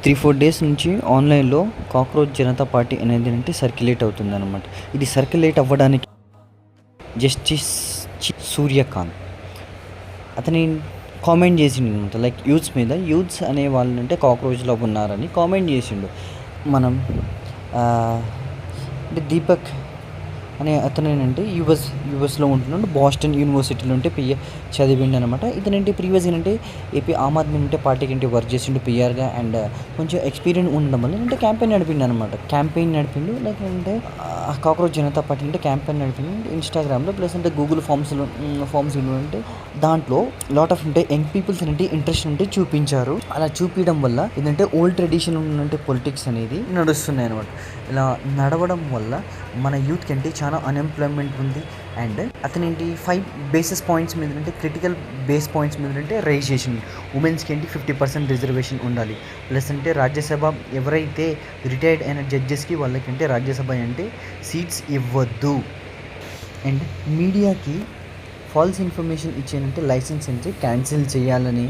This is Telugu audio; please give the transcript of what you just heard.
3-4 డేస్ నుంచి ఆన్‌లైన్‌లో కాక్రోచ్ జనతా పార్టీ అనేది సర్క్యులేట్ అవుతుందనమాట. ఇది సర్క్యులేట్ అవ్వడానికి జస్టిస్ సూర్యకాంత్ అతని కామెంట్ చేసిండనమాట. లైక్ యూత్స్ అనే వాళ్ళంటే కాక్రోచ్‌లో ఉన్నారని కామెంట్ చేసిండు. మనం అంటే దీపక్ అనే అతనేనంటే యూఎస్లో ఉంటున్నాడు. బాస్టన్ యూనివర్సిటీలో చదివిండు అనమాట. ఇతనంటే ప్రీవియస్గా ఏపీ ఆమ్ ఆద్మీ పార్టీకి వర్క్ చేసిండు పిఆర్గా. అండ్ కొంచెం ఎక్స్పీరియన్స్ ఉండడం వల్ల క్యాంపెయిన్ నడిపిండు అనమాట. Like cockroach Janata party campaign నడిపిండు ఇన్స్టాగ్రామ్లో. ప్లస్ గూగుల్ ఫామ్స్ దాంట్లో lot of young peoples interest చూపించారు. అలా చూపించడం వల్ల ఓల్డ్ ట్రెడిషన్ పొలిటిక్స్ అనేది నడుస్తున్నాయి అనమాట. ఇలా నడవడం వల్ల మన యూత్కి చాలా అన్ఎంప్లాయ్మెంట్ ఉంది. అండ్ అతను 5 బేసిస్ పాయింట్స్ మీద క్రిటికల్ బేస్ పాయింట్స్ మీద రైజ్ చేసింది. ఉమెన్స్కి 50% రిజర్వేషన్ ఉండాలి. ప్లస్ రాజ్యసభ ఎవరైతే రిటైర్డ్ అయిన జడ్జెస్కి వాళ్ళకి రాజ్యసభ సీట్స్ ఇవ్వద్దు. అండ్ మీడియాకి ఫాల్స్ ఇన్ఫర్మేషన్ ఇచ్చేనంటే లైసెన్స్ క్యాన్సిల్ చేయాలని